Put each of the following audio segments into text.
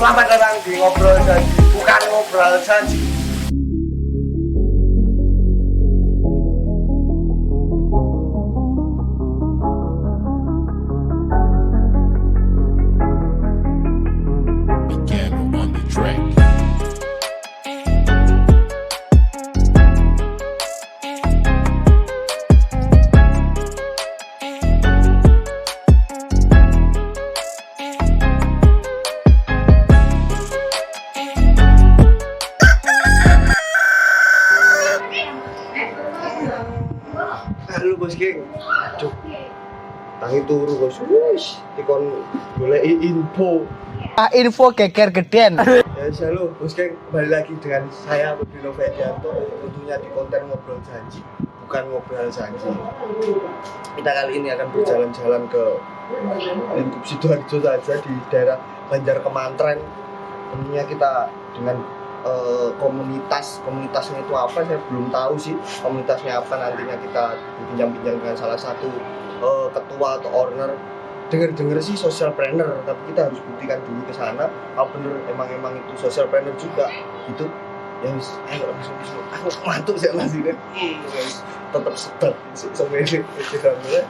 Selamat datang di Ngobrol Janji, bukan Ngobrol Janji. Halo bos geng, aduh, tangi turu bos, wush, dikon goleki info. Info geger geden. Ya halo bos geng, kembali lagi dengan saya Bebino Fedianto, tentunya di konten Ngobrol Janji, bukan Ngobrol Janji. Kita kali ini akan berjalan-jalan ke lingkup Sidoarjo saja di daerah Banjar Kemantren. Tentunya kita dengan komunitasnya itu apa saya belum tahu sih, komunitasnya apa. Nantinya kita bincang-bincang dengan salah satu ketua atau owner. Dengar sih social planner, tapi kita harus buktikan dulu ke sana kalau bener emang itu social planner juga gitu ya. Ayo langsung aku mantuk sih masih kan tetap sedap sampai ini ya.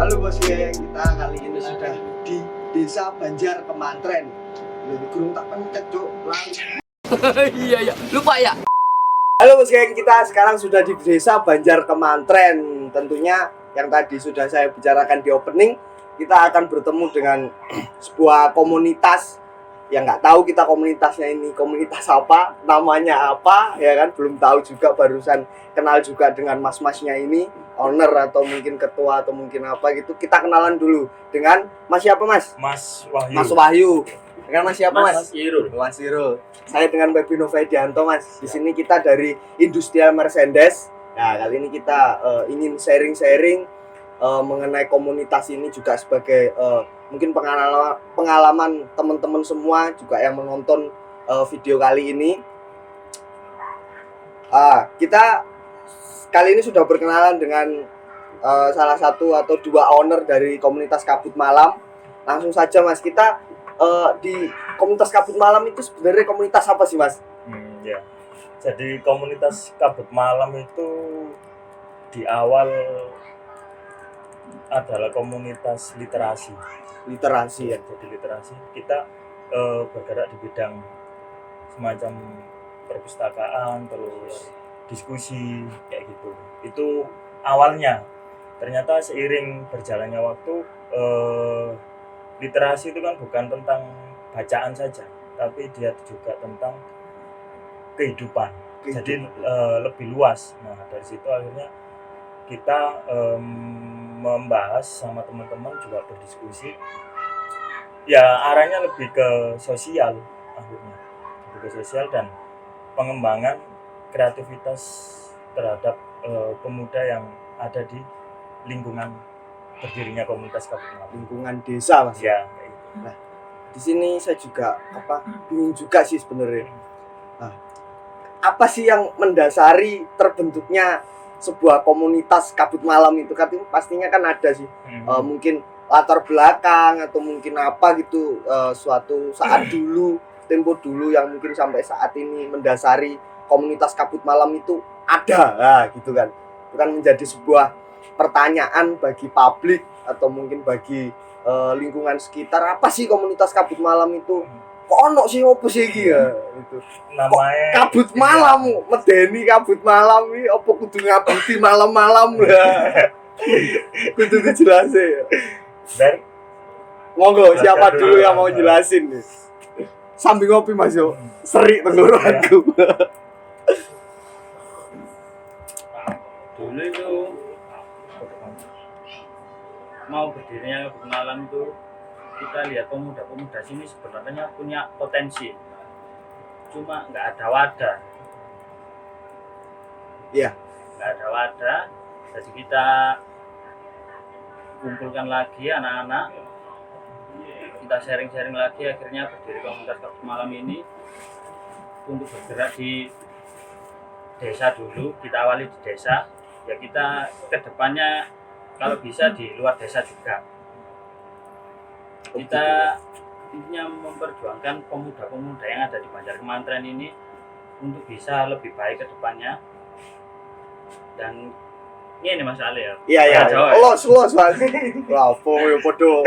Halo bos geng, kita kali ini sudah di Desa Banjar Kemantren. Lebih kurung tak pencet cok. Iya, lupa ya. Halo bos geng, kita sekarang sudah di Desa Banjar Kemantren. Tentunya yang tadi sudah saya bicarakan di opening, kita akan bertemu dengan sebuah komunitas yang nggak tahu kita komunitasnya ini komunitas apa, namanya apa, ya kan, belum tahu juga, barusan kenal juga dengan mas-masnya ini, owner atau mungkin ketua atau mungkin apa gitu. Kita kenalan dulu dengan Mas siapa Mas? Mas Wahyu. Mas Wahyu. Dengan Mas siapa Mas? Mas Irul. Mas Irul. Saya dengan Bebino Fedianto Mas. Di sini kita dari Industrial Merchandise. Nah, kali ini kita ingin sharing-sharing mengenai komunitas ini juga sebagai mungkin pengalaman teman-teman semua juga yang menonton video kali ini. Kita kali ini sudah berkenalan dengan salah satu atau dua owner dari komunitas Kabut Malam. Langsung saja Mas, kita di komunitas Kabut Malam itu sebenarnya komunitas apa sih Mas? Ya. Jadi komunitas Kabut Malam itu di awal adalah komunitas literasi Literasi ya. Jadi literasi kita bergerak di bidang semacam perpustakaan, terus diskusi kayak gitu. Itu awalnya. Ternyata seiring berjalannya waktu, literasi itu kan bukan tentang bacaan saja, tapi dia juga tentang kehidupan. Jadi lebih luas. Nah, dari situ akhirnya kita membahas sama teman-teman, juga berdiskusi. Ya, arahnya lebih ke sosial akhirnya. Lebih ke sosial dan pengembangan kreativitas terhadap pemuda yang ada di lingkungan berdirinya komunitas Kabut Malam. Lingkungan desa Mas. Ya, kayak gitu. Nah, di sini saya juga bingung juga sih sebenarnya. Nah, apa sih yang mendasari terbentuknya sebuah komunitas Kabut Malam itu? Kan pastinya kan ada sih mungkin latar belakang atau mungkin apa gitu, suatu saat dulu, tempo dulu yang mungkin sampai saat ini mendasari komunitas Kabut Malam itu ada, gitu kan. Bukan menjadi sebuah pertanyaan bagi publik atau mungkin bagi lingkungan sekitar, apa sih komunitas Kabut Malam itu? Kok ono sih opo sih iki ya itu. Namanya Kabut Malam, medeni Kabut Malam iki opo kudu ngabuti malam-malam lah. Kudu dijelasin ya. dari Monggo, siapa dulu yang mau jelasin nih? Sambil ngopi Mas yo. Serik tenggorokanku. Dulu itu mau berdirinya Kabut Malam itu kita lihat pemuda-pemuda sini sebenarnya punya potensi, cuma nggak ada wadah. Iya. Nggak ada wadah, jadi kita kumpulkan lagi anak-anak, kita sharing-sharing lagi, akhirnya berdiri komunitas Kabut Malam ini untuk bergerak di desa dulu. Kita awali di desa, ya kita kedepannya kalau bisa di luar desa juga. Kita intinya memperjuangkan pemuda-pemuda yang ada di Banjar Kemantren ini untuk bisa lebih baik ke depannya. Dan ini Mas Ali ya. Iya. Jawa. Los Mas. Lah opo yo padha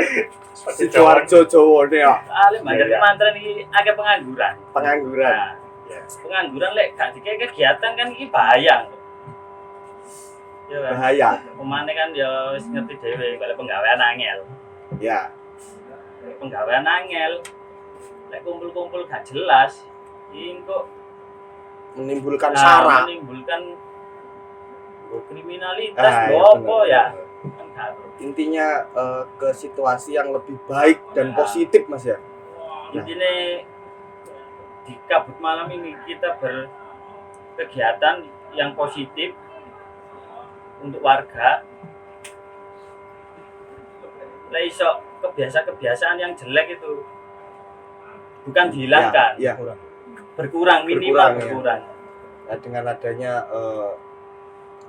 Sidoarjo Jawa ne ya. Ali Banjar Kemantren iki akeh pengangguran. Pengangguran. Nah, pengangguran lek gak dikek kegiatan kan iki bahaya. Ya kan? Bahaya. Pemane kan ya wis ngerti dhewe kalau penggawean angel. Ya. Penggawean angel. Lek kumpul-kumpul gak jelas, iki kok Menimbulkan sara. menimbulkan kriminalitas Ah, iya, apa benar. ya? Kan gak Intinya ke situasi yang lebih baik dan positif Mas ya. intinya di Kabut Malam ini kita berkegiatan yang positif untuk warga. Lah iso kebiasaan-kebiasaan yang jelek itu bukan dihilangkan, Ya. berkurang minimal Berkurang, ya. Nah, dengan adanya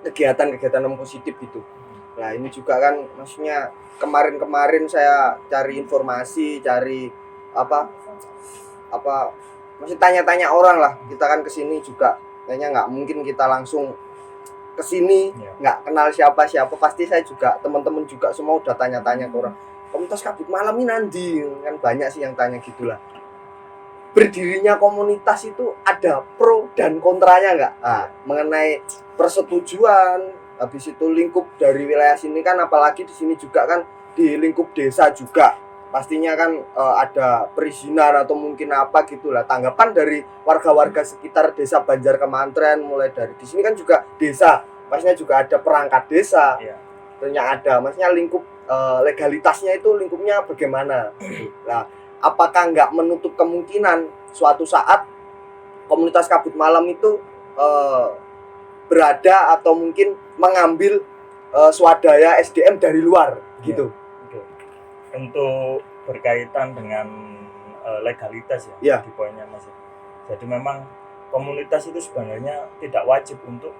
kegiatan-kegiatan yang positif gitu. Nah ini juga kan maksudnya kemarin saya cari informasi, cari apa masih tanya-tanya orang lah. Kita kan kesini juga kayaknya nggak mungkin kita langsung kesini nggak kenal siapa pasti saya juga teman-teman juga semua udah tanya-tanya ke orang komunitas Kabut Malam ini nanti kan banyak sih yang tanya gitulah. Berdirinya komunitas itu ada pro dan kontranya nggak? Nah, mengenai persetujuan, habis itu lingkup dari wilayah sini kan, apalagi di sini juga kan di lingkup desa juga, pastinya kan ada perizinan atau mungkin apa gitulah. Tanggapan dari warga-warga sekitar desa Banjar Kemantren, mulai dari di sini kan juga desa, pastinya juga ada perangkat desa, tentunya ada, maksudnya lingkup legalitasnya itu lingkupnya bagaimana? Nah, apakah nggak menutup kemungkinan suatu saat komunitas Kabut Malam itu berada atau mungkin mengambil swadaya SDM dari luar gitu? Untuk berkaitan dengan legalitas ya di poinnya Mas. Jadi memang komunitas itu sebenarnya tidak wajib untuk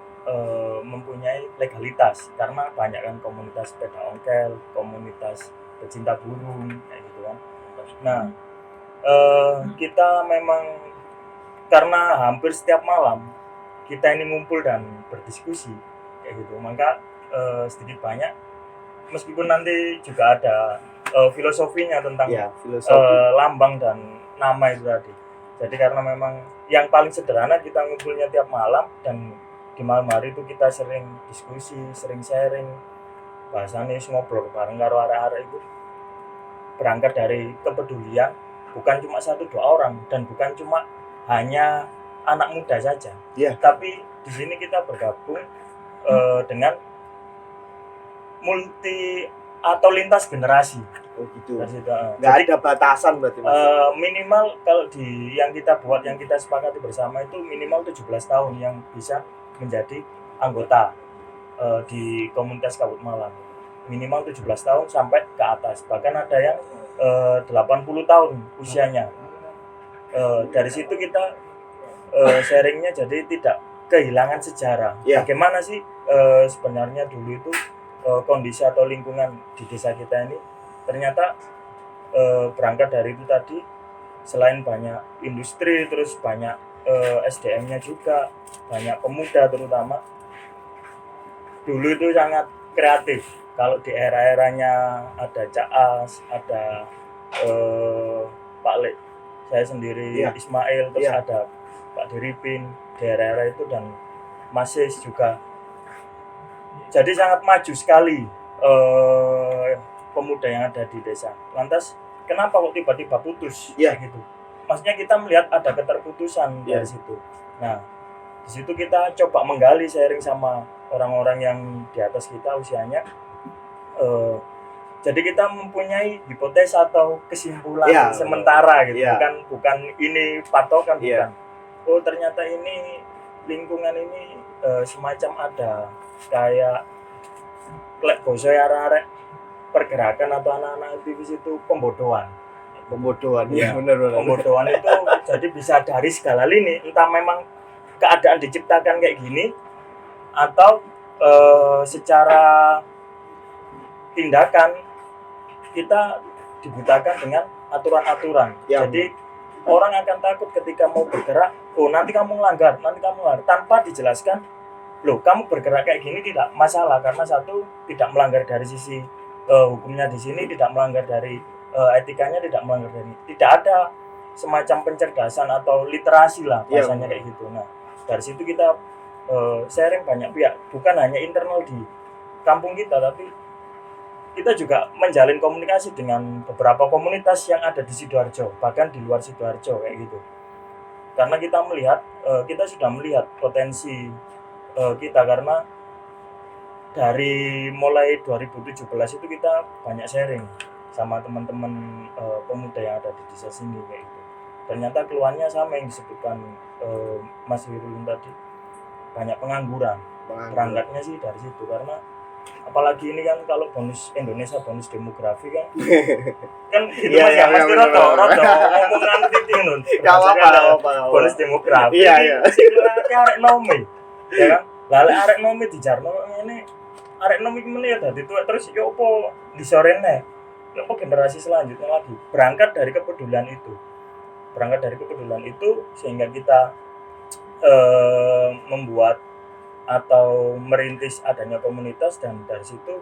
mempunyai legalitas, karena banyak kan komunitas sepeda ongkel, komunitas pecinta burung kayak gitu kan. Nah, kita memang karena hampir setiap malam kita ini ngumpul dan berdiskusi kayak gitu, maka sedikit banyak meskipun nanti juga ada filosofinya tentang lambang dan nama itu tadi. Jadi karena memang yang paling sederhana kita ngumpulnya tiap malam, dan di malam hari itu kita sering diskusi, sering sharing, bahasanya ngobrol bareng karo arek-arek itu berangkat dari kepedulian, bukan cuma 1-2 orang dan bukan cuma hanya anak muda saja. Tapi di sini kita bergabung dengan multi atau lintas generasi. Oh gitu. Nggak ada batasan berarti Mas. Minimal kalau di yang kita buat, yang kita sepakati bersama itu minimal 17 tahun yang bisa menjadi anggota di komunitas Kabut Malam. Minimal 17 tahun sampai ke atas. Bahkan ada yang 80 tahun usianya. Dari situ kita sharingnya jadi tidak kehilangan sejarah. Bagaimana sih sebenarnya dulu itu kondisi atau lingkungan di desa kita ini. Ternyata berangkat dari itu tadi, selain banyak industri, terus banyak SDM-nya juga, banyak pemuda terutama. Dulu itu sangat kreatif. Kalau di era-eranya ada Caas, ada Pak Lek, saya sendiri, Ismail, terus ada Pak Diripin, di era-era itu, dan masih juga. Jadi sangat maju sekali pemuda yang ada di desa. Lantas kenapa kok tiba-tiba putus? Gitu. Maksudnya kita melihat ada keterputusan dari situ. Nah, di situ kita coba menggali, sharing sama orang-orang yang di atas kita usianya. Jadi kita mempunyai hipotesa atau kesimpulan Iya, sementara gitu, iya. bukan ini patokan, Iya. bukan. Oh ternyata ini lingkungan ini semacam ada kayak klek boso arek-arek pergerakan atau anak-anak aktivis itu pembodohan. Pembodohan. Iya, Iya. benar. Pembodohan itu jadi bisa dari segala lini, entah memang keadaan diciptakan kayak gini atau secara tindakan kita dibutakan dengan aturan-aturan. Ya. Jadi orang akan takut ketika mau bergerak, oh nanti kamu melanggar, tanpa dijelaskan, loh kamu bergerak kayak gini tidak masalah karena satu tidak melanggar dari sisi hukumnya di sini, tidak melanggar dari etikanya, tidak ada semacam pencerdasan atau literasi lah Ya, bahasanya kayak gitu. Nah dari situ kita sharing banyak pihak, bukan hanya internal di kampung kita, tapi kita juga menjalin komunikasi dengan beberapa komunitas yang ada di Sidoarjo, bahkan di luar Sidoarjo kayak gitu. Karena kita sudah melihat potensi kita, karena dari mulai 2017 itu kita banyak sharing sama teman-teman pemuda yang ada di desa sini kayak gitu. Ternyata keluhannya sama yang disebutkan Mas Wirulun tadi, banyak pengangguran. Berangkatnya sih dari situ, karena apalagi ini kan kalau bonus Indonesia, bonus demografi kan gitu Iya, Mas iya, ya, Mas iya, rodo bener. ngomongan titik nun. Gak apa-apa. Bonus demografi. Iya, iya. Sing arek nomi. Ya kan? Lah arek nomi dijarno ngene. Arek nomi meneh ya dadi tuwek terus yo opo disorene. Yo opo generasi selanjutnya lagi. Berangkat dari kepedulian itu sehingga kita membuat atau merintis adanya komunitas, dan dari situ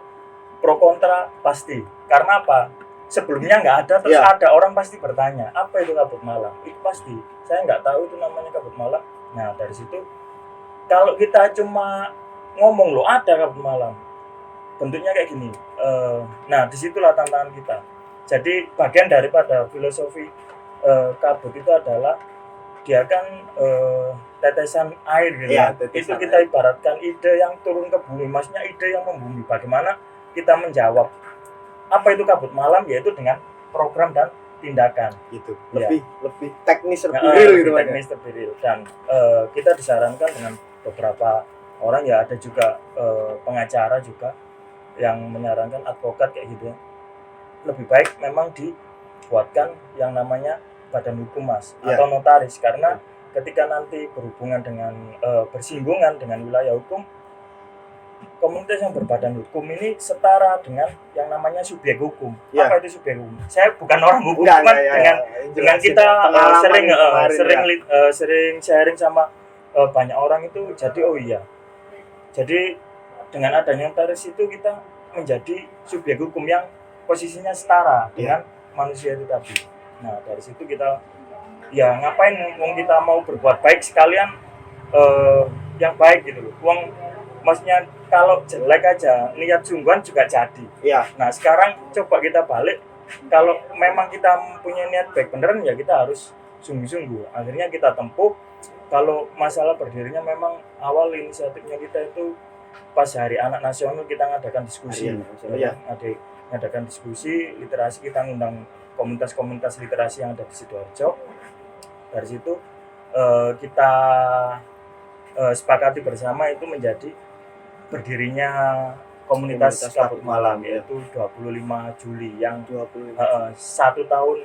pro kontra pasti. Karena apa? Sebelumnya nggak ada, terus ada orang pasti bertanya, apa itu kabut malam? Itu pasti. Saya nggak tahu itu namanya kabut malam. Nah dari situ kalau kita cuma ngomong loh ada kabut malam, bentuknya kayak gini. Nah disitulah tantangan kita. Jadi bagian daripada filosofi kabut itu adalah dia kan tetesan air gitu Iya, ya. tetesan Itu kita air. ibaratkan ide yang turun ke bumi, maksudnya ide yang membumi. Bagaimana kita menjawab apa itu kabut malam, yaitu dengan program dan tindakan. Gitu. Iya. Lebih teknis, lebih Nah, real lebih gitu Mas. teknis, lebih real. Dan kita disarankan dengan beberapa orang, ya ada juga pengacara juga yang menyarankan, advokat kayak gitu ya. Lebih baik memang dibuatkan yang namanya badan hukum Mas, Iya. atau notaris, karena ketika nanti berhubungan dengan bersinggungan dengan wilayah hukum, komunitas yang berbadan hukum ini setara dengan yang namanya subjek hukum. Iya. Apa itu subjek hukum? Saya bukan orang hukum, Enggak, cuman ya, dengan jelasin kita pengalaman sering kemarin, ya. sering sharing sama banyak orang itu, jadi oh iya. Jadi dengan adanya notaris itu kita menjadi subjek hukum yang posisinya setara dengan manusia itu tadi. Nah dari situ kita ya ngapain wong kita mau berbuat baik sekalian yang baik gitu loh. Wong maksudnya kalau jelek aja niat sungguhan juga jadi. Iya. Nah sekarang coba kita balik, kalau memang kita punya niat baik beneran ya kita harus sungguh-sungguh. Akhirnya kita tempuh. Kalau masalah berdirinya memang awal inisiatifnya kita itu pas Hari Anak Nasional kita ngadakan diskusi. Iya. Ngadakan diskusi literasi, kita ngundang komunitas-komunitas literasi yang ada di Sidoarjo. Dari situ kita sepakati bersama itu menjadi berdirinya komunitas kabut malam, yaitu 25 Juli yang 25. 1 tahun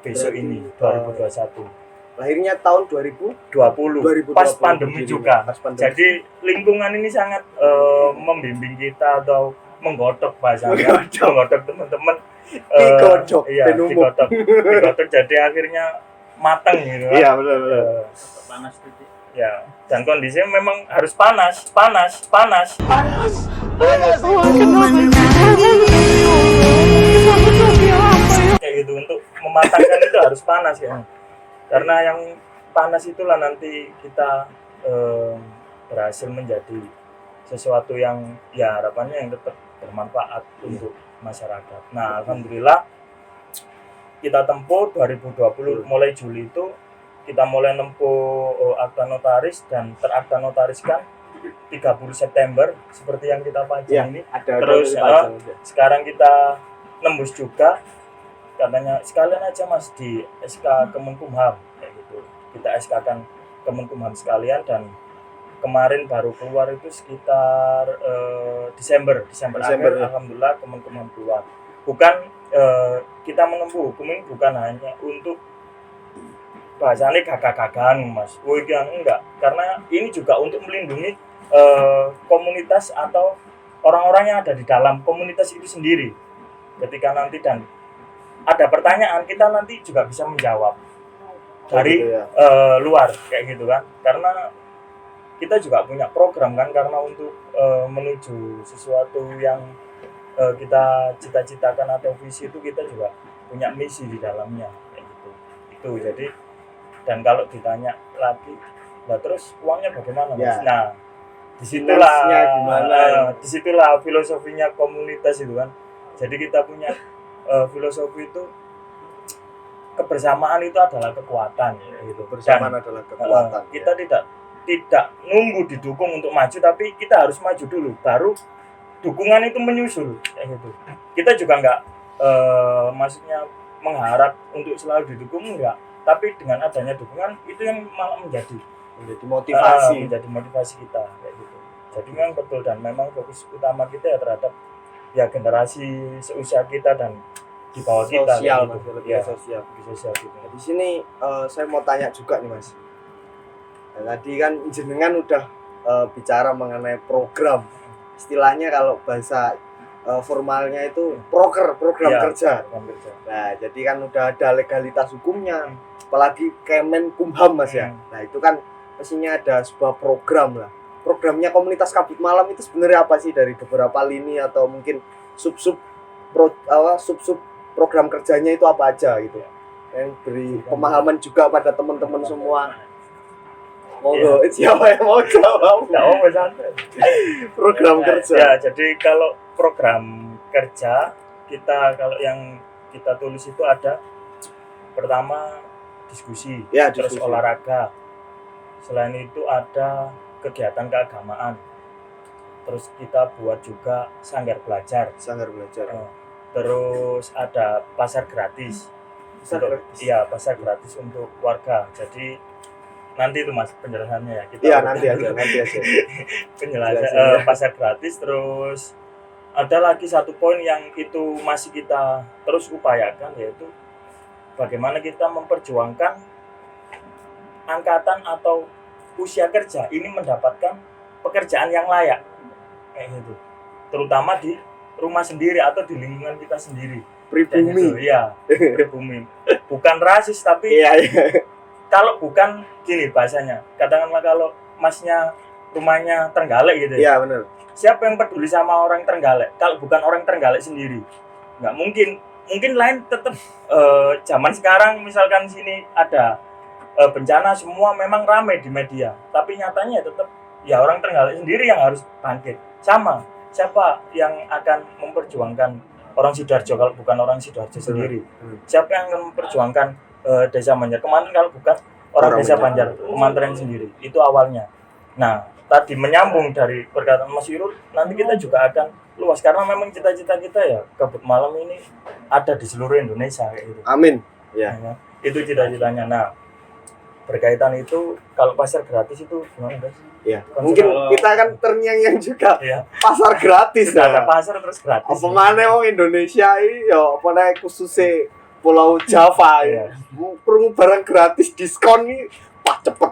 besok Berarti, ini 2021. Lahirnya tahun 2020. 20 pas pandemi Jadi, juga. pas pandemi. Jadi lingkungan ini sangat membimbing kita atau menggodok bahasanya, menggodok teman-teman. Digodok, Iya, ben umum. digodok jadi akhirnya matang gitu. Iya, benar. Panas titik. Ya, dan kondisinya memang harus panas. Kayak gitu, untuk mematangkan itu harus panas ya. Karena yang panas itulah nanti kita berhasil menjadi sesuatu yang ya harapannya yang tetap bermanfaat untuk masyarakat. Nah, alhamdulillah kita tempuh 2020 mulai Juli itu kita mulai nempuh akta notaris dan terakta notariskan 30 September seperti yang kita pajang Iya, ini. ada Terus dipajang. sekarang kita nembus juga, katanya sekalian aja Mas di SK Kemenkumham kayak gitu. Kita SK-kan Kemenkumham sekalian, dan kemarin baru keluar itu sekitar Desember akhir, ya. alhamdulillah Kemenkumham keluar. Bukan kita menempuh hukum ini bukan hanya untuk bahasanya gagah-gagahan Mas, enggak, karena ini juga untuk melindungi komunitas atau orang-orang yang ada di dalam komunitas itu sendiri. Ketika nanti dan ada pertanyaan, kita nanti juga bisa menjawab dari gitu ya. luar kayak gitu kan, karena kita juga punya program kan, karena untuk menuju sesuatu yang kita cita-citakan atau visi itu, kita juga punya misi di dalamnya kayak gitu. Itu jadi, dan kalau ditanya lagi, nah terus uangnya bagaimana Mas? Ya. Nah, disitulah Finance-nya gimana? disitulah filosofinya komunitas itu kan. Jadi kita punya filosofi itu, kebersamaan itu adalah kekuatan gitu. Bersamaan adalah kekuatan. Kita tidak nunggu didukung untuk maju, tapi kita harus maju dulu, baru dukungan itu menyusul kayak gitu. Kita juga nggak maksudnya mengharap untuk selalu didukung, enggak, tapi dengan adanya dukungan itu yang malah menjadi motivasi kita kayak gitu. Jadi memang betul, dan memang fokus utama kita ya terhadap ya generasi seusia kita dan di bawah kita sosial, gitu. Mas, lebih Ya, sosial. lebih sosial gitu. Di sini saya mau tanya juga nih Mas. Nah, tadi kan jenengan udah bicara mengenai program. Istilahnya kalau bahasa formalnya itu program Ya, kerja. program kerja. Nah, jadi kan udah ada legalitas hukumnya, apalagi Kemenkumham Mas ya. Nah, itu kan pastinya ada sebuah program lah. Programnya komunitas Kabut Malam itu sebenarnya apa sih, dari beberapa lini atau mungkin sub-sub program kerjanya itu apa aja gitu. Yang beri pemahaman juga pada teman-teman semua. Monggo, siapa yang mau jawab? Santai. Program kerja. Ya, jadi kalau program kerja kita, kalau yang kita tulis itu ada pertama diskusi, Ya, terus diskusi. olahraga. Selain itu ada kegiatan keagamaan. Terus kita buat juga sanggar belajar. Sanggar belajar. Terus ada pasar gratis. Pasar gratis? Iya, pasar gratis untuk warga. Jadi nanti itu Mas penjelasannya ya. Iya, nanti aja. Penjelasan pasar gratis. Terus ada lagi satu poin yang itu masih kita terus upayakan, yaitu bagaimana kita memperjuangkan angkatan atau usia kerja ini mendapatkan pekerjaan yang layak kayak gitu, terutama di rumah sendiri atau di lingkungan kita sendiri. Pribumi. Iya, pribumi. Bukan rasis, tapi Iya. kalau bukan gini bahasanya, katakanlah kalau Masnya rumahnya Trenggalek gitu ya. Iya, benar. Siapa yang peduli sama orang Trenggalek kalau bukan orang Trenggalek sendiri? Nggak mungkin. Mungkin lain tetap zaman sekarang misalkan sini ada bencana, semua memang ramai di media, tapi nyatanya tetap ya orang Trenggalek sendiri yang harus bangkit. Sama, siapa yang akan memperjuangkan orang Sidoarjo kalau bukan orang Sidoarjo sendiri? Siapa yang akan memperjuangkan Desa Banjar kemarin kalau bukan orang Desa Banjar Kemantren sendiri? Itu awalnya. Nah, tadi menyambung dari perkataan Mas Irul, nanti kita juga akan luas, karena memang cita-cita kita ya Kabut Malam ini ada di seluruh Indonesia kayak gitu. Amin. Ya. Ya, itu cita-citanya. Nah, berkaitan itu kalau pasar gratis itu gimana guys? Ya. Mungkin kita kan terngiang-ngiang juga. Iya. Pasar gratis Kita ada ya. pasar terus gratis. Apa maneh wong Indonesia iki ya apa nek khususnya Pulau Jawa ya. Perlu barang gratis diskon iki pak cepet.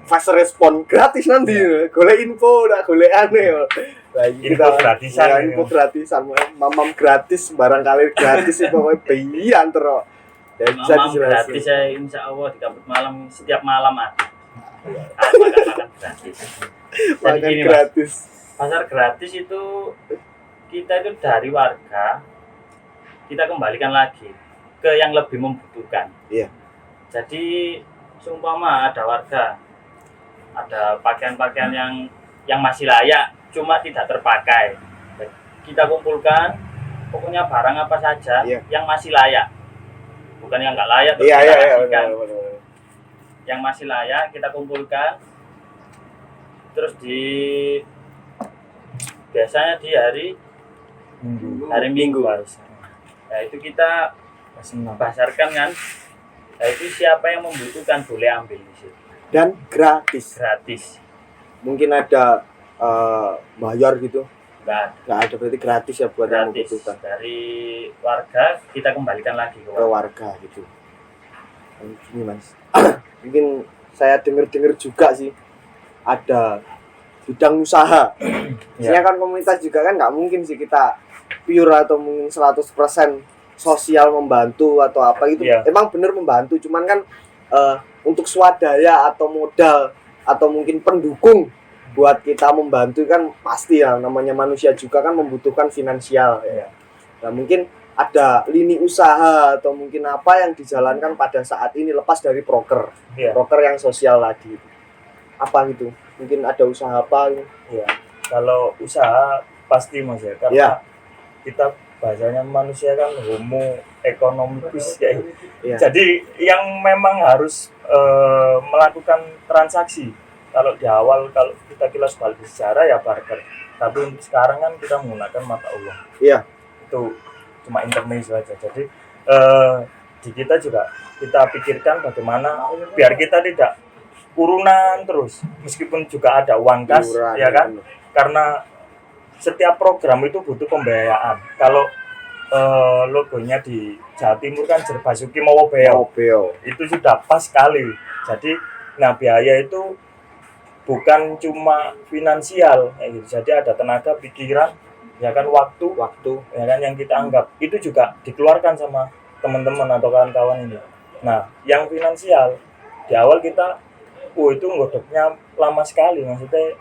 Fast respon gratis nanti. Golek info dak golek aneh. Lah Info gratisan. Ya, info gratisan. Mamam gratis, barangkali gratis itu pokoknya bayian terus. Ya, bisa Mamam dijelasin. gratis ya, insya Allah di Kabut Malam setiap malam ada. Makan gratis. Jadi Makan gini Mas, gratis. pasar gratis itu kita itu dari warga kita kembalikan lagi ke yang lebih membutuhkan. Iya. Jadi seumpama ada warga ada pakaian-pakaian yang masih layak cuma tidak terpakai, kita kumpulkan pokoknya barang apa saja yang masih layak, bukan yang nggak layak terus kita kasihkan. Yang masih layak kita kumpulkan, Terus biasanya di hari Minggu. Nah, itu kita pasarkan kan. Nah, itu siapa yang membutuhkan boleh ambil di situ. Dan gratis. Gratis. Mungkin ada bayar gitu. Enggak Nggak ada, berarti gratis ya buat yang gratis. membutuhkan. Dari warga kita kembalikan lagi ke Ke warga. warga gitu. Ini Mas. Mungkin saya dengar juga sih ada bidang usaha. Maksudnya kan komunitas juga kan nggak mungkin sih kita pure atau mungkin 100% sosial membantu atau apa gitu. Iya. Emang bener membantu, cuman kan untuk swadaya atau modal atau mungkin pendukung buat kita membantu kan pasti ya, namanya manusia juga kan membutuhkan finansial ya. Nah mungkin ada lini usaha atau mungkin apa yang dijalankan pada saat ini lepas dari broker Iya. broker yang sosial tadi apa gitu, mungkin ada usaha apa gitu. Iya. Kalau usaha pasti Mas ya, karena Iya. kita bahasanya manusia kan homo economicus ya. Iya. Jadi yang memang harus melakukan transaksi. Kalau di awal kalau kita kilas balik sejarah ya barter. Tapi untuk sekarang kan kita menggunakan mata uang. Iya. Itu cuma internet saja. Jadi di kita juga kita pikirkan bagaimana biar kita tidak urunan terus, meskipun juga ada uang kas, Iuran, ya kan? Karena setiap program itu butuh pembiayaan. Kalau logonya di Jawa Timur kan Basuki Mowobeo, Mobile. itu sudah pas sekali. Jadi, nah biaya itu bukan cuma finansial, kayak gitu. Jadi ada tenaga, pikiran, ya kan waktu, ya kan yang kita anggap itu juga dikeluarkan sama teman-teman atau kawan-kawan ini. Nah, yang finansial di awal kita, itu ngodoknya lama sekali, maksudnya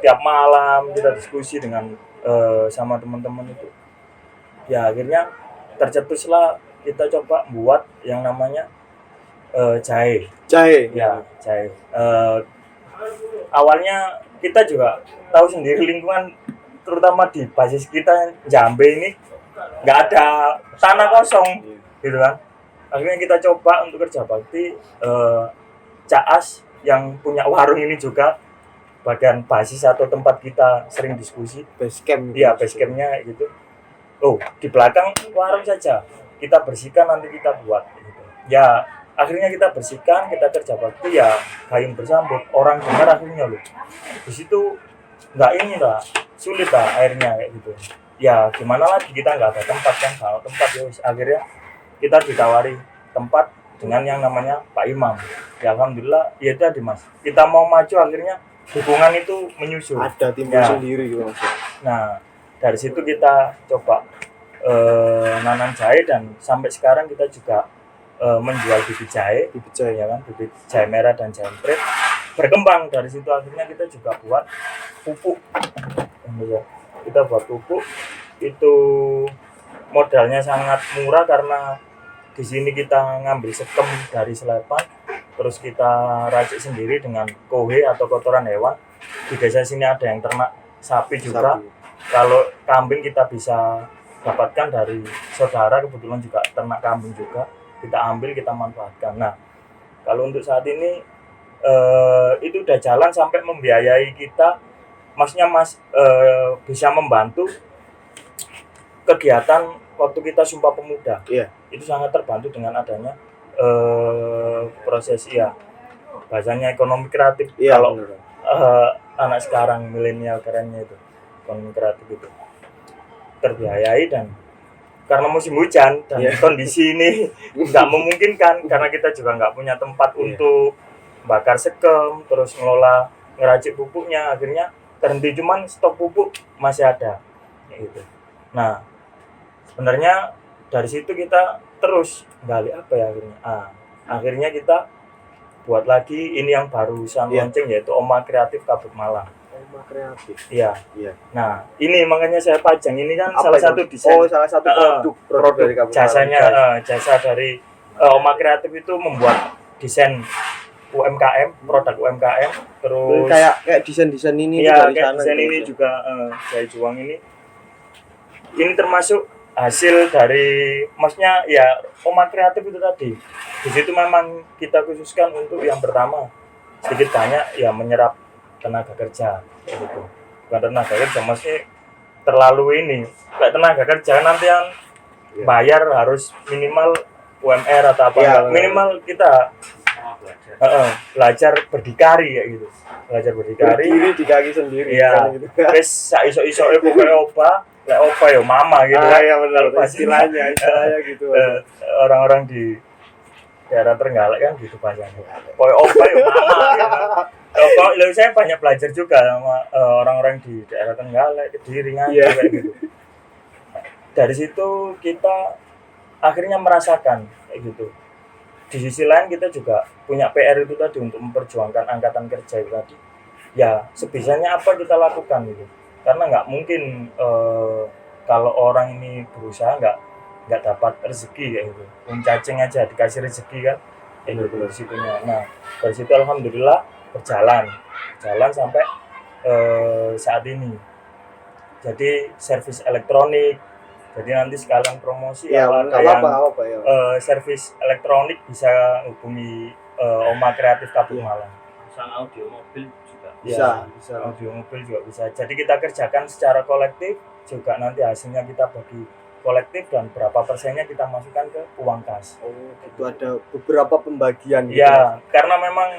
tiap malam kita diskusi dengan sama teman-teman itu. Ya akhirnya tercetuslah kita coba buat yang namanya jahe. Ya, jahe. Awalnya kita juga tahu sendiri lingkungan terutama di basis kita Jambe ini nggak ada tanah kosong gitu kan. Akhirnya kita coba untuk kerja bakti, Caas yang punya warung ini juga bagian basis atau tempat kita sering diskusi. Base camp. Iya, base campnya gitu. Oh, di belakang warung saja kita bersihkan, nanti kita buat gitu. Ya akhirnya kita bersihkan, kita kerja bakti, ya gayung bersambut, orang dengar akhirnya loh di situ nggak ini lah, sulit lah airnya kayak gitu. Ya gimana lagi, kita nggak ada tempat kan, kalau tempat ya akhirnya kita ditawari tempat dengan yang namanya Pak Imam. Ya alhamdulillah, ya tadi Mas, kita mau maju akhirnya dukungan itu menyusul, ada timbul sendiri gitu Mas. Nah dari situ kita coba nanam jahe, dan sampai sekarang kita juga menjual bibit jahe, ya kan, bibit jahe merah dan jahe emprit. Berkembang dari situ akhirnya kita juga buat pupuk. Kita buat pupuk itu modalnya sangat murah karena di sini kita ngambil sekem dari selepan, terus kita racik sendiri dengan kohe atau kotoran hewan. Di desa sini ada yang ternak sapi juga. Kalau kambing kita bisa dapatkan dari saudara, kebetulan juga ternak kambing juga. Kita ambil, kita manfaatkan. Nah, kalau untuk saat ini itu udah jalan sampai membiayai kita, maksudnya Mas bisa membantu kegiatan waktu kita Sumpah Pemuda. Iya. Itu sangat terbantu dengan adanya proses ya bahasanya ekonomi kreatif. Iya, Kalau anak sekarang milenial kerennya itu ekonomi kreatif itu terbiayai, dan karena musim hujan dan kondisi ini nggak memungkinkan karena kita juga nggak punya tempat untuk bakar sekem, terus ngelola ngeracik pupuknya, akhirnya terhenti, cuman stok pupuk masih ada gitu. Nah sebenarnya dari situ kita terus gali apa ya akhirnya kita buat lagi ini yang barusan launching, yaitu Oma Kreatif Kabut Malang. Oma Kreatif. Iya. Nah, ini makanya saya pajang, ini kan apa salah itu? Satu desain. Oh, salah satu produk dari Kabut jasanya Malang. Jasa dari Oma Kreatif itu membuat desain UMKM, produk UMKM, terus kayak desain-desain ini ya, dari kayak sana. Desain ini juga Jahe Juang ini termasuk hasil dari, maksudnya ya Oma Kreatif itu tadi. Di situ memang kita khususkan untuk yang pertama sedikit banyak ya menyerap tenaga kerja gitu. Bukan tenaga kerja, maksudnya terlalu ini kayak tenaga kerja nanti yang bayar harus minimal UMR atau apa Iya, minimal kita belajar berdikari kayak gitu, belajar berdikari berdiri di kaki sendiri. iya kan, gitu. terus iso-isoke pokoknya opa ya mama gitu Ah, kan. ya benar, Pas- istilahnya gitu. Orang-orang di daerah Trenggalek kan gitu bahasanya pokoknya opa ya mama gitu. Lalu saya banyak belajar juga sama orang-orang di daerah Trenggalek, Kediri, Nganjuk Iya. kayak gitu. Dari situ kita akhirnya merasakan kayak gitu. Di sisi lain kita juga punya PR itu tadi untuk memperjuangkan angkatan kerja itu tadi. Ya sebisanya apa kita lakukan gitu. Karena nggak mungkin kalau orang ini berusaha nggak dapat rezeki kayak gitu. Cacing aja dikasih rezeki kan. Kayak gitu dari situnya. Nah dari situ alhamdulillah berjalan sampai saat ini. Jadi servis elektronik. Jadi nanti sekalian promosi Ya, kalau ada nggak yang apa-apa ya. servis elektronik bisa hubungi Oma Kreatif Kabut Iya. Malang. Pasang audio mobil juga. Bisa. Audio mobil juga bisa. Jadi kita kerjakan secara kolektif, juga nanti hasilnya kita bagi kolektif dan berapa persennya kita masukkan ke uang kas. Oh, itu ada beberapa pembagian gitu. Ya, karena memang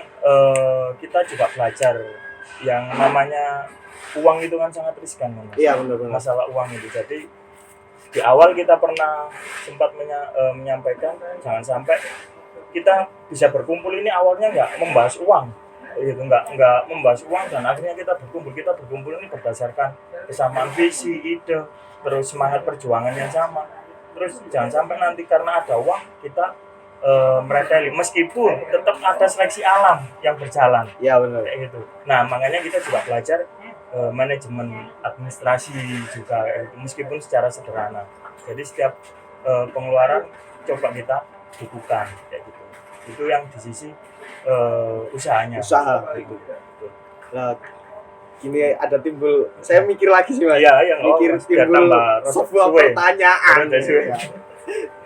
kita juga belajar yang namanya uang itu kan sangat riskan, Mas. Iya, benar-benar. Masalah uang itu. Jadi di awal kita pernah sempat menyampaikan jangan sampai kita bisa berkumpul ini awalnya nggak membahas uang gitu, nggak membahas uang dan akhirnya kita berkumpul ini berdasarkan kesamaan visi, ide, terus semangat perjuangan yang sama. Terus jangan sampai nanti karena ada uang kita mereteli, meskipun tetap ada seleksi alam yang berjalan Iya, benar. kayak gitu. Nah makanya kita juga belajar manajemen administrasi juga kayak gitu, meskipun secara sederhana. Jadi setiap pengeluaran coba kita bukukan kayak gitu. Itu yang di sisi usahanya. Usaha. Gitu. Nah, gini ada timbul, saya mikir lagi sih Mas. Iya, yang Mikir timbul sebuah pertanyaan. Udah suwe. Ya.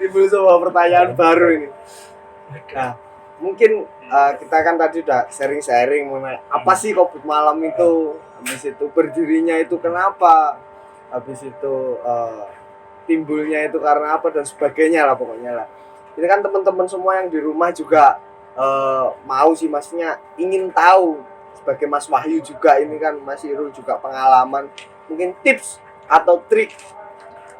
Timbul sebuah pertanyaan baru ini. Nah, mungkin kita kan tadi udah sharing-sharing mengenai apa sih Kabut Malam itu, habis itu berdirinya itu kenapa, habis itu timbulnya itu karena apa dan sebagainya lah pokoknya lah. Ini kan teman-teman semua yang di rumah juga mau sih maksudnya ingin tahu, sebagai Mas Wahyu juga ini kan Mas Irul juga pengalaman, mungkin tips atau trik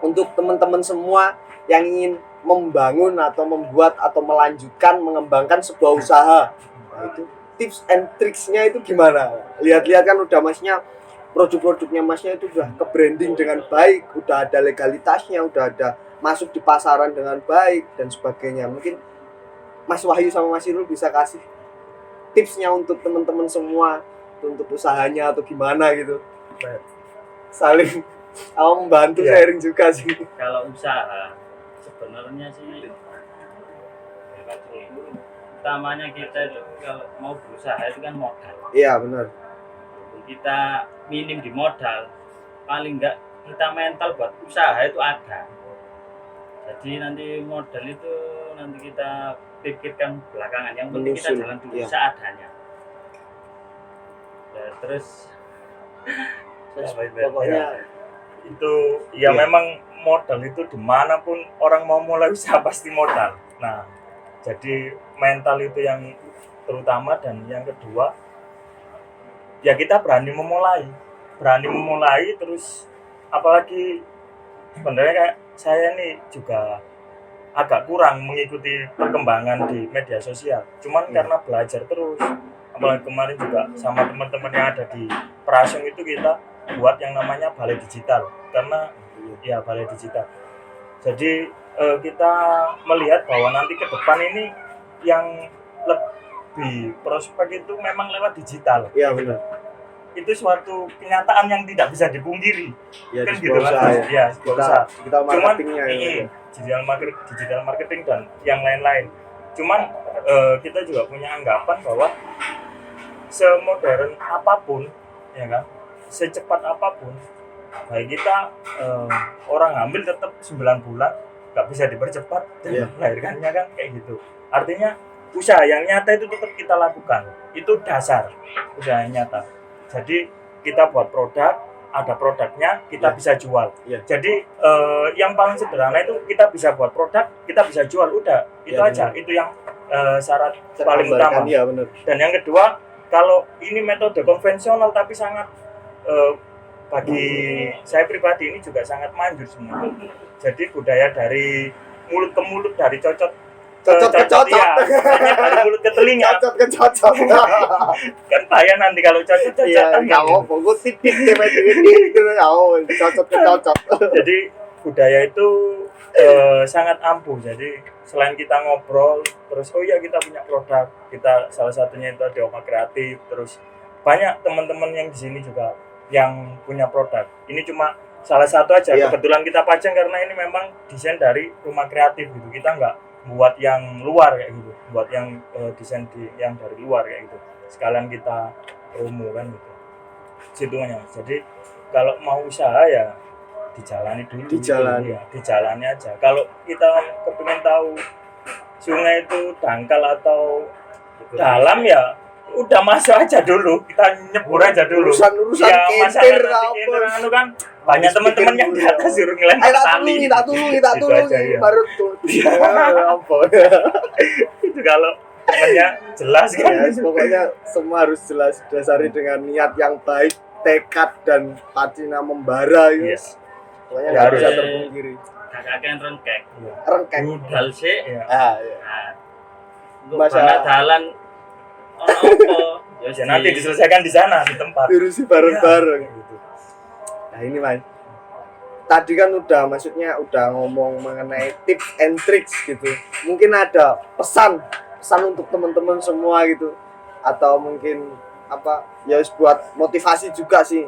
untuk teman-teman semua yang ingin membangun atau membuat atau melanjutkan mengembangkan sebuah usaha. Nah, itu tips and tricksnya itu gimana? Lihat-lihat kan udah Masnya produk-produknya Masnya itu udah ke branding dengan baik, udah ada legalitasnya, udah ada masuk di pasaran dengan baik dan sebagainya. Mungkin Mas Wahyu sama Mas Irul bisa kasih tipsnya untuk teman-teman semua untuk usahanya atau gimana gitu. Saling membantu Iya. sharing juga sih. Kalau usaha sebenarnya sih utamanya kita itu kalau mau berusaha itu kan modal. Iya benar. Kita minim di modal, paling enggak kita mental buat usaha itu ada. Jadi nanti modal itu nanti kita pikirkan belakangan, yang penting kita Menyusul, jalan dulu iya. seadanya. Ya, terus Pokoknya Itu ya Iya. memang modal itu dimanapun orang mau mulai usaha pasti modal. Nah jadi mental itu yang terutama, dan yang kedua ya kita berani memulai terus. Apalagi sebenarnya kayak saya nih juga agak kurang mengikuti perkembangan di media sosial, cuman karena belajar terus, apalagi kemarin juga sama teman-teman yang ada di Prasung itu kita buat yang namanya balai digital, karena ya balai digital. Jadi kita melihat bahwa nanti ke depan ini yang lebih prospek itu memang lewat digital. iya benar. Itu suatu kenyataan yang tidak bisa dipungkiri. Ya Kan di gitu sebuah kan? usaha ya. Ya, sebuah usaha. Kita marketingnya Cuman, ya. digital marketing dan yang lain-lain. Cuman kita juga punya anggapan bahwa semodern apapun, ya kan, secepat apapun, baik kita orang hamil tetap 9 bulan, nggak bisa dipercepat dan Iya. melahirkannya kan kayak gitu. Artinya usaha yang nyata itu tetap kita lakukan. Itu dasar usaha yang nyata. Jadi kita buat produk, ada produknya, kita Ya. bisa jual. Ya. Jadi yang paling sederhana itu kita bisa buat produk, kita bisa jual, udah itu Ya, aja. benar. Itu yang syarat Saya paling gambarkan, utama. ya benar. Dan yang kedua, kalau ini metode konvensional tapi sangat bagi saya pribadi ini juga sangat manjur sebenarnya. Jadi budaya dari mulut ke mulut, dari cocok Cocok ke cocok. ya, makanya dari mulut ke telinga. Cocok ke cocok. Kan bahaya nanti kalau cocok Iya, enggak apa, gue titik gitu cocok ke cocok. Jadi budaya itu sangat ampuh. Jadi selain kita ngobrol, terus oh iya kita punya produk, kita salah satunya itu ada Oma Kreatif, terus banyak teman-teman yang di sini juga yang punya produk. Ini cuma salah satu aja. Iya. Kebetulan kita pajang karena ini memang desain dari Rumah Kreatif gitu. Kita nggak buat yang luar kayak gitu, buat yang desain yang dari luar kayak gitu. Sekalian kita promo kan gitu. Situnya. Jadi kalau mau usaha ya dijalani dulu. Dijalani. Ya, dijalani aja. Kalau kita kepingin tahu sungai itu dangkal atau dalam ya udah masuk aja dulu, kita nyebur aja dulu. Urusan Ya, kentir masalah nanti kentir anu kan banyak Harus teman-teman bikin yang di dulu, atas ya. suruh ngelempar tak tali. tulungi Itu aja, ya. baru tuh. Ya, apa? Itu kalau temannya jelas kan. Ya, pokoknya semua harus jelas dasari dengan niat yang baik, tekad dan patina membara Iya. guys. Pokoknya Ya, nggak harus. bisa terpungkiri. kakek rengkek Rengkek. budal sih. Iya. Iya. Nah, untuk Masa- banget dalan ono apa Ya nanti diselesaikan di sana di tempat. Diurusi bareng-bareng. Ya, gitu. Nah ini Mas, tadi kan udah ngomong mengenai tips and tricks gitu. Mungkin ada pesan untuk teman-teman semua gitu, atau mungkin apa ya buat motivasi juga sih.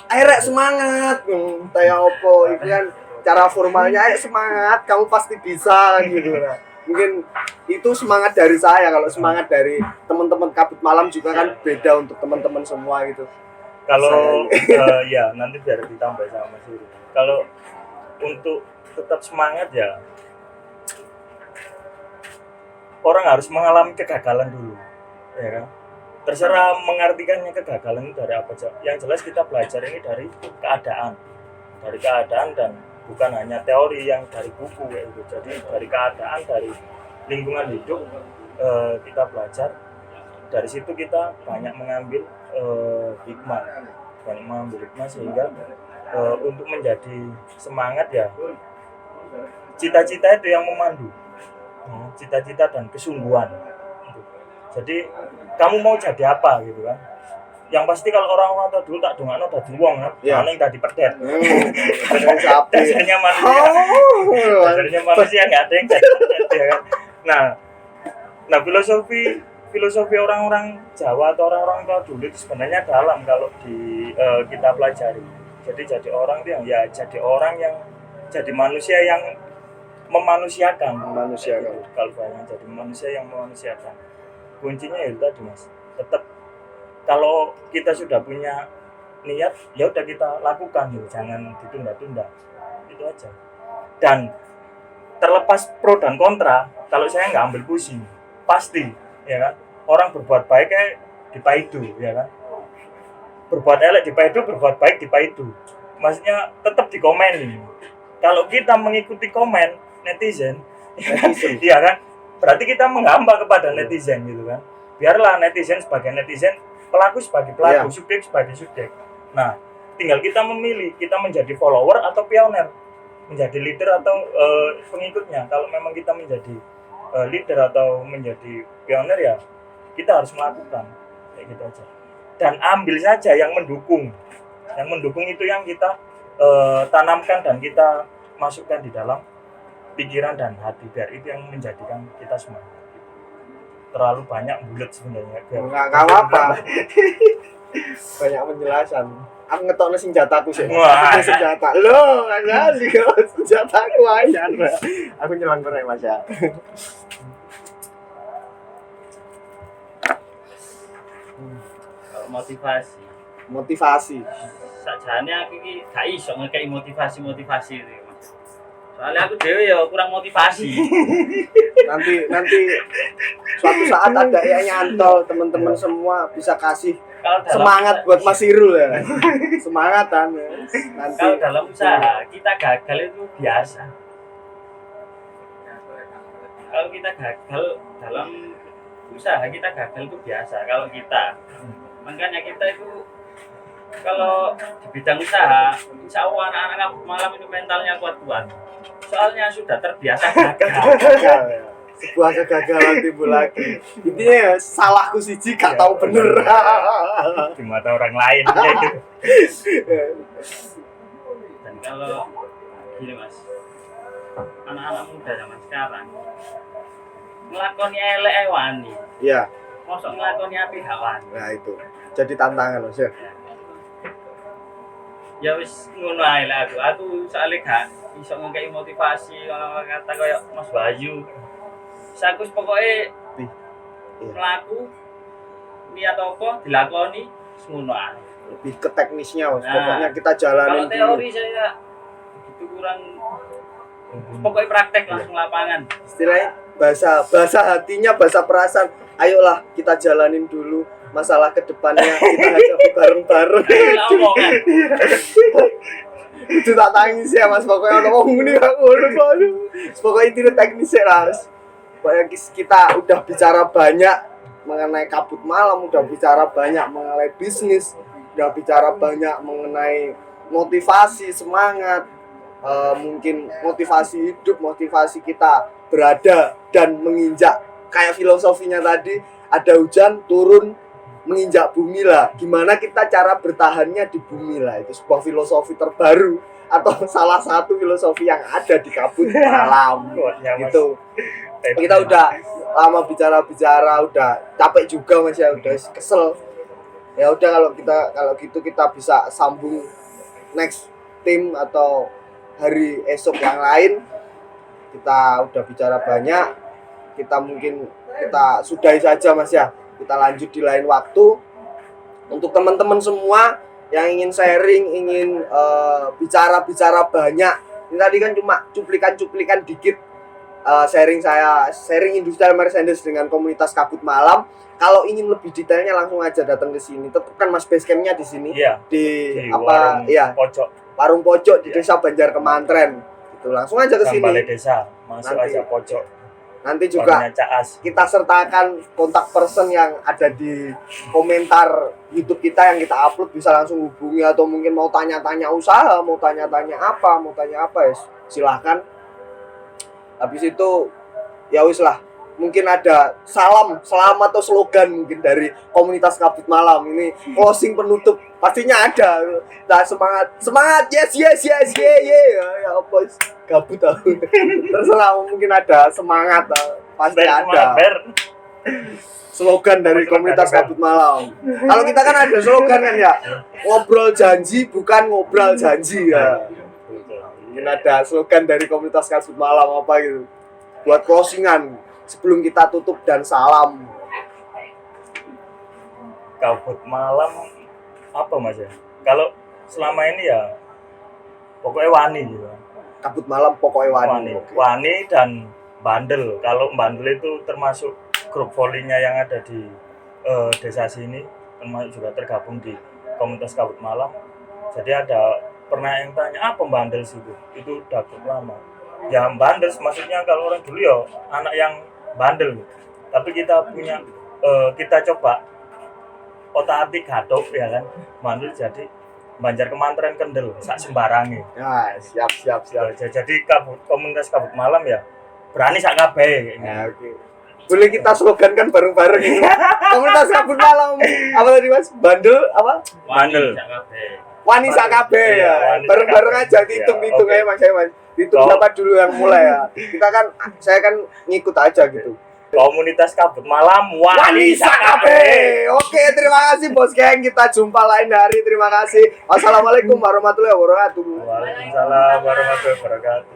Ayo Rek, semangat, taya opo, itu kan cara formalnya, ayo semangat, kamu pasti bisa gitu. Nah, mungkin itu semangat dari saya, kalau semangat dari teman-teman Kabut Malam juga kan beda untuk teman-teman semua gitu. Kalau ya nanti biar ditambah sama Mas Yuri. Kalau untuk tetap semangat ya orang harus mengalami kegagalan dulu, ya kan? Terserah mengartikannya kegagalan itu dari apa aja. Yang jelas kita belajar ini dari keadaan dan bukan hanya teori yang dari buku kayak gitu. Jadi dari keadaan, dari lingkungan hidup kita belajar. Dari situ kita banyak mengambil hikmah sehingga untuk menjadi semangat ya cita-cita itu yang memandu, cita-cita dan kesungguhan. Jadi kamu mau jadi apa gitu kan? Yang pasti kalau orang-orang tua dulu tak dongakno dadi wong kan, Ya. ana yang dadi pedet. Dengan sapi. Dasarnya manusia, dasarnya manusia nggak ada yang jadi pedet ya kan. Nah filosofi orang-orang Jawa atau orang-orang tua dulu itu sebenarnya dalam kalau kita pelajari. Jadi orang itu yang ya jadi orang yang jadi manusia yang memanusiakan. Kalau banyak jadi manusia yang memanusiakan. Kuncinya itu tadi Mas. Tetap kalau kita sudah punya niat, ya udah kita lakukan gitu. Jangan ditunda-tunda. Itu aja. Dan terlepas pro dan kontra, kalau saya nggak ambil pusing, pasti, ya kan? Orang berbuat baik kayak dipaidu, ya kan? Berbuat elek dipaidu, berbuat baik dipaidu. Maksudnya tetap dikomenin. Kalau kita mengikuti komen netizen, iya kan? Berarti kita menghamba kepada netizen gitu kan. Biarlah netizen sebagai netizen, pelaku sebagai pelaku, subjek sebagai subjek. Nah, tinggal kita memilih, kita menjadi follower atau pioner, menjadi leader atau pengikutnya. Kalau memang kita menjadi leader atau menjadi pioner ya kita harus melakukan kayak gitu aja. Dan ambil saja yang mendukung. Yang mendukung itu yang kita tanamkan dan kita masukkan di dalam pikiran dan hati, biar itu yang menjadikan kita semangat. Terlalu banyak bulat sebenarnya. Enggak apa-apa. Banyak penjelasan. Aku ngetokno senjataku sih. Wah. Senjata. Loh, kali kok senjataku anyar. Aku nyelang korek Mas ya. Kalau motivasi Motivasi. sakjane aku iki gak iso ngekei motivasi itu Mas. Soalnya aku dewe ya kurang motivasi. Nanti suatu saat ada yang nyantol, teman-teman semua bisa kasih Kalau dalam semangat buat Mas Irul ya. Semangatan ya. Nanti kalau dalam usaha kita gagal itu biasa. Kalau kita gagal dalam usaha kita gagal itu biasa. Kalau kita makanya kita itu kalau di bidang usaha, insya Allah anak-anak kabut malam itu mentalnya kuat-kuat. Soalnya sudah terbiasa gagal. gagal ya. Sebuah kegagalan timbul lagi. Intinya salahku siji gak tahu bener. Di mata orang lain kayak gitu. Dan kalau gini mas, anak-anak muda zaman sekarang ngelakoni elek wani, Iya, mosok ngelakoni api wani. nah itu. Jadi tantangan Mas ya. Ya wis ngono ae lah aku soalnya gak iso ngekei motivasi kata kayak Mas Bayu. Aku pokoknya Iya. melaku niat apa dilakoni ngono ae. Lebih ke teknisnya Mas. Nah, Pokoknya kita Kalau jalanin teori dulu. saya begitu kurang, pokoknya praktek langsung lapangan. Istilahnya bahasa hatinya, bahasa perasaan. Ayolah kita jalanin dulu masalah kedepannya, kita hadapi bareng-bareng. Lah omongan. Itu tak tangis ya Mas, pokoknya ngomong ini aku aduh. Pokoknya intinya teknisnya Mas. Pokoknya kita udah bicara banyak mengenai kabut malam, udah bicara banyak mengenai bisnis, udah bicara banyak mengenai motivasi, semangat, mungkin motivasi hidup, motivasi kita berada dan menginjak. Kayak filosofinya tadi, ada hujan turun menginjak bumi lah. Gimana kita cara bertahannya di bumi lah. Itu sebuah filosofi terbaru atau salah satu filosofi yang ada di kabut malam. Ya, Mas. Gitu. Kita udah lama bicara-bicara, udah capek juga Mas ya, udah kesel. Ya udah kalau gitu kita bisa sambung next tim atau hari esok yang lain. Kita udah bicara banyak, kita sudahi saja Mas ya. Kita lanjut di lain waktu. Untuk teman-teman semua yang ingin sharing, ingin bicara-bicara banyak. Ini tadi kan cuma cuplikan-cuplikan dikit sharing industrial Mercedes dengan komunitas kabut malam. Kalau ingin lebih detailnya langsung aja datang ke sini. Tetap kan Mas basecampnya di sini. Iya. Di warung pojok warung pojok di Desa Banjar Kemantren. Gitu. Langsung aja ke sini. Balai Desa, masuk Nanti. aja pojok. Nanti juga Warungnya Caas. kita sertakan kontak person yang ada di komentar YouTube kita yang kita upload, bisa langsung hubungi atau mungkin mau tanya-tanya usaha, mau tanya-tanya apa ya silahkan. Habis itu ya wis lah, mungkin ada salam atau slogan mungkin dari komunitas kabut malam ini, closing penutup pastinya ada. Nah, semangat yes ya apa gabut aku. Terserah, mungkin ada semangat pasti ada. Slogan dari komunitas kabut malam. Kalau kita kan ada slogan kan ya, ngobrol janji bukan ngobrol janji ya. Mungkin ada slogan dari komunitas kabut malam apa gitu buat closingan sebelum kita tutup dan salam. Kabut malam apa Mas ya? Kalau selama ini ya pokoknya wani gitu. Kabut malam pokoknya wani. Oke. Wani dan bandel. Kalau bandel itu termasuk grup volleynya yang ada di desa sini, termasuk juga tergabung di komunitas kabut malam. Jadi ada pernah yang tanya apa bandel sih itu udah cukup lama. Ya bandel maksudnya kalau orang dulu ya anak yang bandel. Tapi kita punya kita coba otak-atik gatok ya kan, bandel jadi Banjar Kemantren Kendel sak sembarange. Ya, siap. Jadi komunitas kabut malam ya berani sak kabeh. Ya, oke. Boleh kita slogankan bareng-bareng ini. Komunitas kabut malam apa tadi Mas? Bandel apa? Bandel. Wani sak kabeh ya. Bareng-bareng aja hitung-hitung aja Mas. Hitung siapa dulu yang mulai ya. Saya kan ngikut aja gitu. Komunitas kabut malam Wani sak kabeh. Oke, terima kasih Bos Geng. Kita jumpa lain hari. Terima kasih. Wassalamualaikum warahmatullahi wabarakatuh. Waalaikumsalam warahmatullahi wabarakatuh.